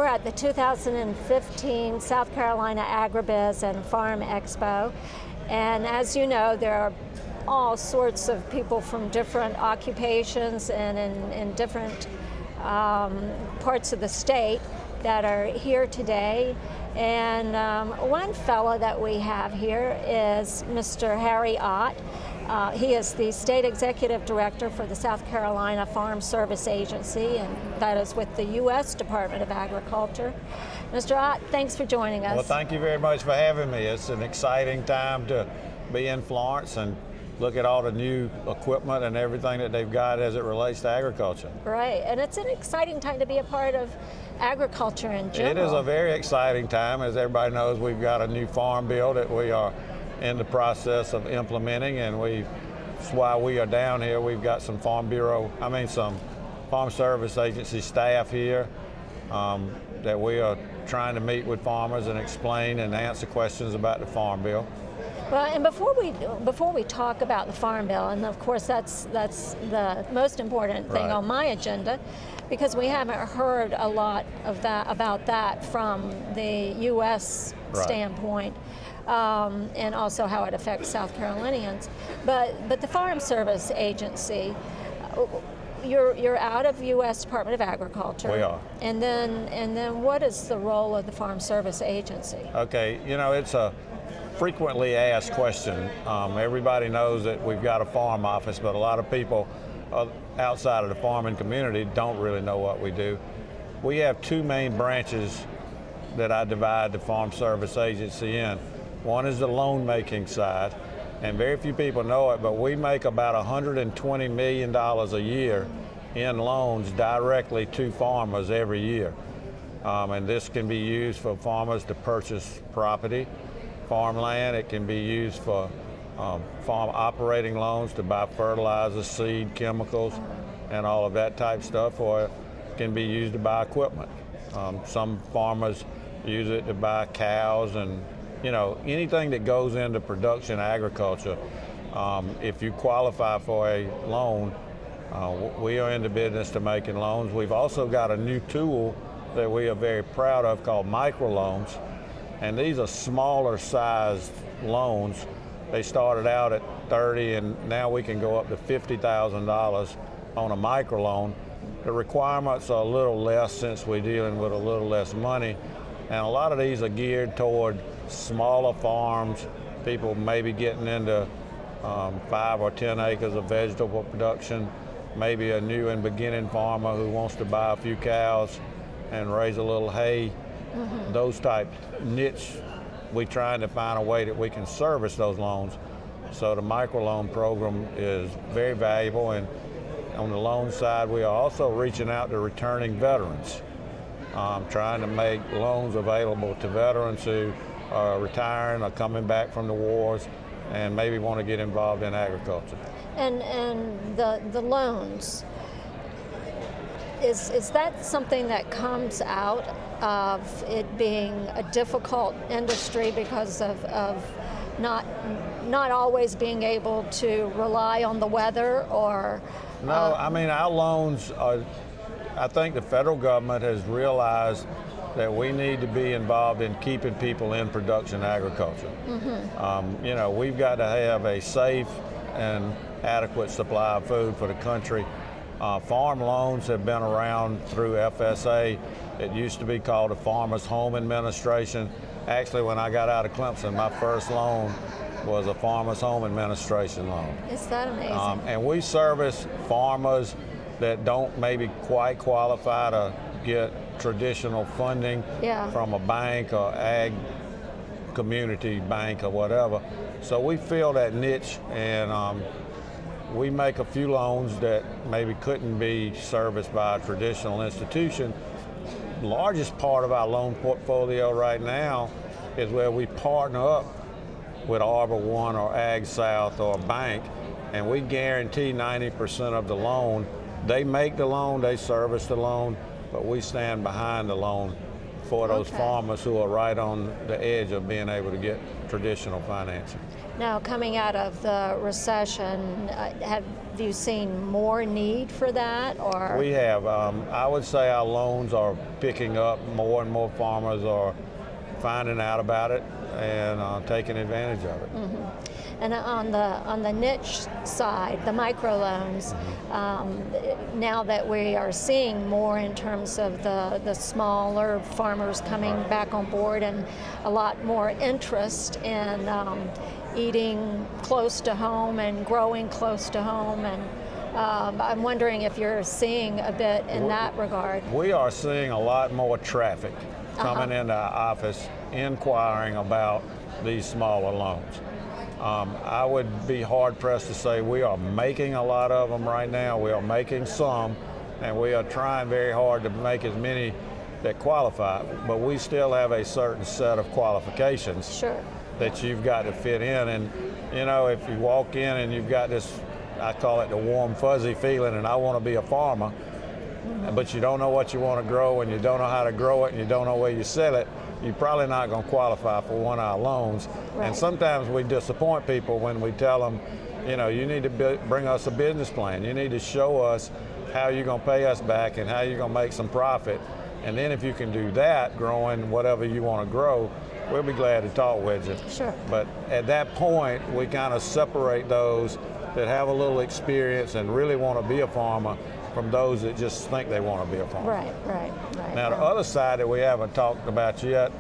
we're at the 2015 South Carolina AgriBiz and Farm Expo. And as you know, there are all sorts of people from different occupations and in different parts of the state that are here today. And one fellow that we have here is Mr. Harry Ott. He is the State Executive Director for the South Carolina Farm Service Agency, and that is with the U.S. Department of Agriculture. Mr. Ott, thanks for joining us. Well, thank you very much for having me. It's an exciting time to be in Florence and look at all the new equipment and everything that they've got as it relates to agriculture. Right, and it's an exciting time to be a part of agriculture in general. It is a very exciting time. As everybody knows, we've got a new farm bill that we are in the process of implementing, and that's why we are down here. We've got some some Farm Service Agency staff here that we are trying to meet with farmers and explain and answer questions about the farm bill. Well, and before we talk about the Farm Bill, and of course that's the most important thing on my agenda, because we haven't heard a lot of about that from the U.S. standpoint, and also how it affects South Carolinians. But the Farm Service Agency, you're out of U.S. Department of Agriculture. We are. And then what is the role of the Farm Service Agency? Okay, it's a frequently asked question. Everybody knows that we've got a farm office, but a lot of people outside of the farming community don't really know what we do. We have two main branches that I divide the Farm Service Agency in. One is the loan making side, and very few people know it, but we make about $120 million a year in loans directly to farmers every year. And this can be used for farmers to purchase property, farmland. It can be used for farm operating loans to buy fertilizer, seed, chemicals, and all of that type stuff, or it can be used to buy equipment. Some farmers use it to buy cows and anything that goes into production agriculture. If you qualify for a loan, we are in the business to making loans. We've also got a new tool that we are very proud of called microloans. And these are smaller sized loans. They started out at $30,000 and now we can go up to $50,000 on a microloan. The requirements are a little less since we're dealing with a little less money. And a lot of these are geared toward smaller farms, people maybe getting into 5 or 10 acres of vegetable production, maybe a new and beginning farmer who wants to buy a few cows and raise a little hay. Those type niche, we're trying to find a way that we can service those loans. So the microloan program is very valuable, and on the loan side, we are also reaching out to returning veterans, trying to make loans available to veterans who are retiring or coming back from the wars and maybe want to get involved in agriculture. And the loans, is that something that comes out of it being a difficult industry because of not always being able to rely on the weather, or? No, our loans are, I think the federal government has realized that we need to be involved in keeping people in production agriculture. We've got to have a safe and adequate supply of food for the country. Farm loans have been around through FSA. It used to be called the Farmers Home Administration. Actually, when I got out of Clemson, my first loan was a Farmers Home Administration loan. Is that amazing? And we service farmers that don't maybe quite qualify to get traditional funding from a bank or ag community bank or whatever. So we fill that niche, and we make a few loans that maybe couldn't be serviced by a traditional institution. The largest part of our loan portfolio right now is where we partner up with Arbor One or Ag South or a bank, and we guarantee 90% of the loan. They make the loan, they service the loan, but we stand behind the loan for those farmers who are right on the edge of being able to get traditional financing. Now, coming out of the recession, have you seen more need for that, or? We have. I would say our loans are picking up. More and more farmers are finding out about it and taking advantage of it. Mm-hmm. And on the niche side, the microloans, now that we are seeing more in terms of the smaller farmers coming back on board, and a lot more interest in eating close to home and growing close to home, and I'm wondering if you're seeing a bit in that regard. We are seeing a lot more traffic coming into our office inquiring about these smaller loans. I would be hard pressed to say we are making a lot of them right now. We are making some, and we are trying very hard to make as many that qualify, but we still have a certain set of qualifications Sure. that you've got to fit in. And you know, if you walk in and you've got this, I call it the warm fuzzy feeling, and I want to be a farmer, but you don't know what you want to grow, and you don't know how to grow it, and you don't know where you sell it, you're probably not going to qualify for one of our loans. Right. And sometimes we disappoint people when we tell them, you know, you need to bring us a business plan. You need to show us how you're going to pay us back and how you're going to make some profit. And then if you can do that, growing whatever you want to grow, we'll be glad to talk with you. Sure. But at that point, we kind of separate those that have a little experience and really want to be a farmer from those that just think they want to be a farmer. Right. Now, the other side that we haven't talked about yet,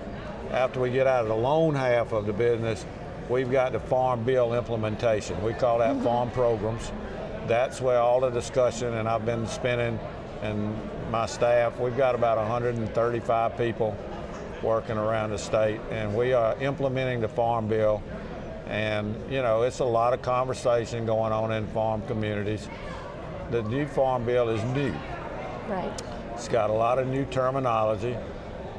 after we get out of the loan half of the business, we've got the farm bill implementation. We call that farm programs. That's where all the discussion, and I've been spending, and my staff, we've got about 135 people working around the state, and we are implementing the farm bill. And you know, it's a lot of conversation going on in farm communities. The new farm bill is new. Right. It's got a lot of new terminology,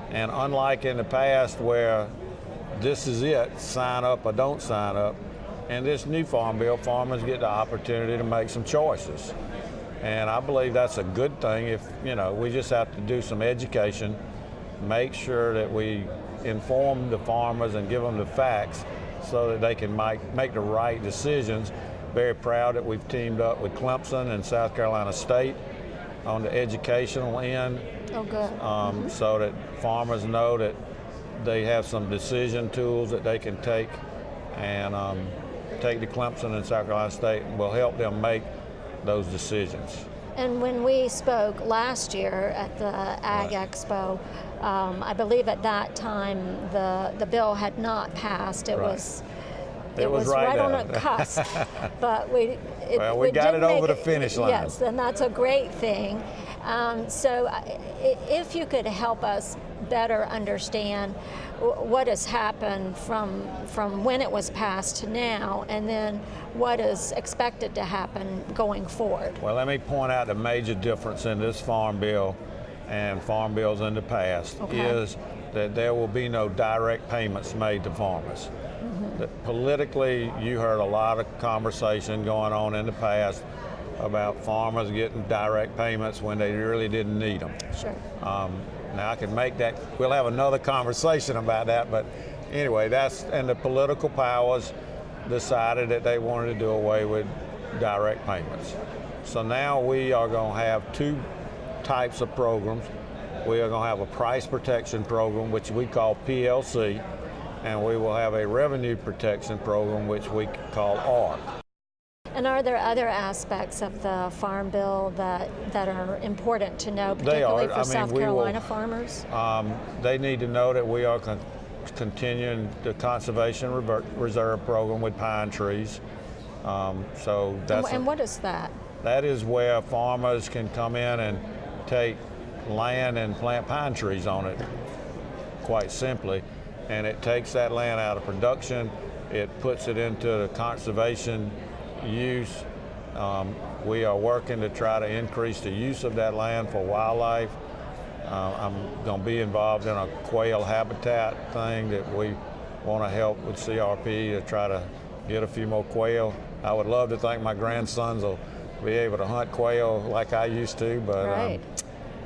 and unlike in the past where this is it, sign up or don't sign up, in this new farm bill, farmers get the opportunity to make some choices. And I believe that's a good thing. If, you know, we just have to do some education, make sure that we inform the farmers and give them the facts so that they can make the right decisions. Very proud that we've teamed up with Clemson and South Carolina State on the educational end. Oh, good. So that farmers know that they have some decision tools that they can take and take to Clemson and South Carolina State, and will help them make those decisions. And when we spoke last year at the Ag Expo, I believe at that time the bill had not passed. It was right on a cusp, but we got it over the finish line. Yes, and that's a great thing. So if you could help us better understand what has happened from when it was passed to now, and then what is expected to happen going forward. Well, let me point out the major difference in this farm bill and farm bills in the past is that there will be no direct payments made to farmers. That politically, you heard a lot of conversation going on in the past about farmers getting direct payments when they really didn't need them. Sure. Now I can make that, we'll have another conversation about that, but anyway, and the political powers decided that they wanted to do away with direct payments. So now we are going to have two types of programs. We are going to have a price protection program, which we call PLC, and we will have a revenue protection program, which we call ARP. And are there other aspects of the farm bill that are important to know, particularly for South Carolina farmers? They need to know that we are continuing the conservation reserve program with pine trees. So that's and what is that? That is where farmers can come in and take land and plant pine trees on it, quite simply. And it takes that land out of production, it puts it into the conservation use. We are working to try to increase the use of that land for wildlife. I'm going to be involved in a quail habitat thing that we want to help with CRP to try to get a few more quail. I would love to think my grandsons will be able to hunt quail like I used to, but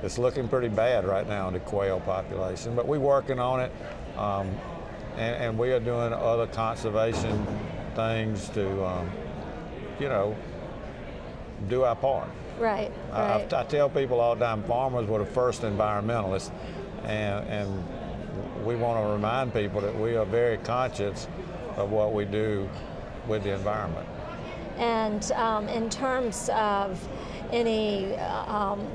it's looking pretty bad right now in the quail population. But we're working on it. and we are doing other conservation things to, do our part. Right, right. I tell people all the time, farmers were the first environmentalists, and we want to remind people that we are very conscious of what we do with the environment. And in terms of any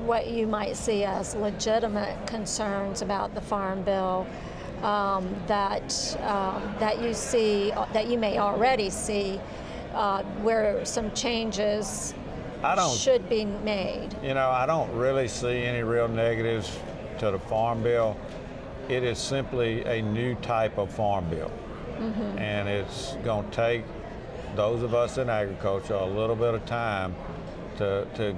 what you might see as legitimate concerns about the Farm Bill that you see, that you may already see, where some changes should be made? I don't really see any real negatives to the Farm Bill. It is simply a new type of farm bill. Mm-hmm. And it's going to take those of us in agriculture a little bit of time to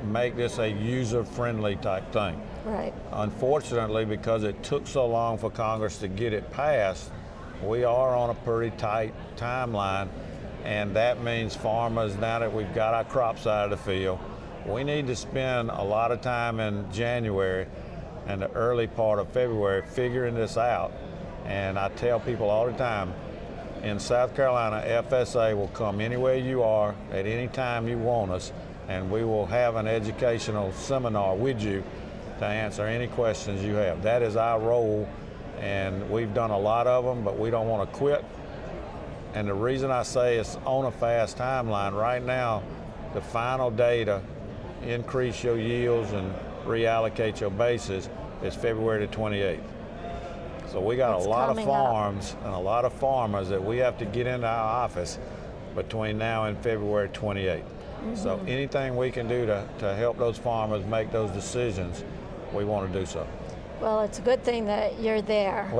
make this a user-friendly type thing. Right. Unfortunately, because it took so long for Congress to get it passed, we are on a pretty tight timeline, and that means farmers, now that we've got our crops out of the field, we need to spend a lot of time in January and the early part of February figuring this out. And I tell people all the time, in South Carolina, FSA will come anywhere you are at any time you want us, and we will have an educational seminar with you to answer any questions you have. That is our role, and we've done a lot of them, but we don't want to quit. And the reason I say it's on a fast timeline, right now, the final data, increase your yields and reallocate your bases, is February the 28th. So we got a lot of farms and a lot of farmers that we have to get into our office between now and February 28th. Mm-hmm. So anything we can do to help those farmers make those decisions, we want to do so. Well, it's a good thing that you're there.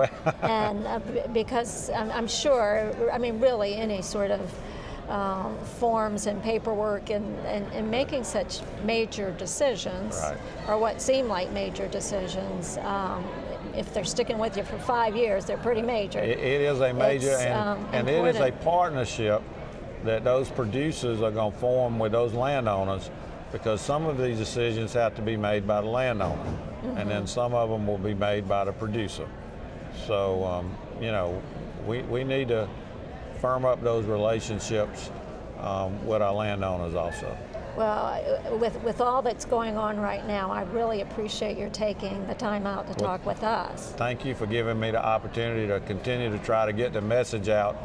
And because I'm sure, really any sort of forms and paperwork and making such major decisions, right, or what seem like major decisions, if they're sticking with you for 5 years, they're pretty major. It is a major, and it is a partnership that those producers are going to form with those landowners, because some of these decisions have to be made by the landowner, mm-hmm, and then some of them will be made by the producer. So, we need to firm up those relationships with our landowners also. Well, with all that's going on right now, I really appreciate your taking the time out to talk with us. Thank you for giving me the opportunity to continue to try to get the message out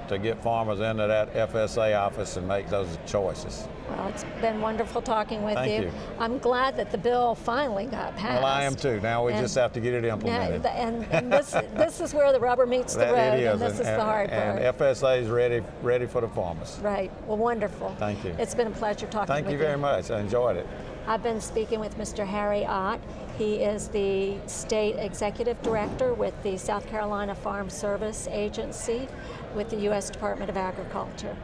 to get farmers into that FSA office and make those choices. Well, it's been wonderful talking with Thank you. I'm glad that the bill finally got passed. Well, I am too. Now we just have to get it implemented. And this is where the rubber meets the road, and this is the hard part. And FSA is ready for the farmers. Right. Well, wonderful. Thank you. It's been a pleasure talking with you. Thank you very much. I enjoyed it. I've been speaking with Mr. Harry Ott. He is the State Executive Director with the South Carolina Farm Service Agency with the U.S. Department of Agriculture.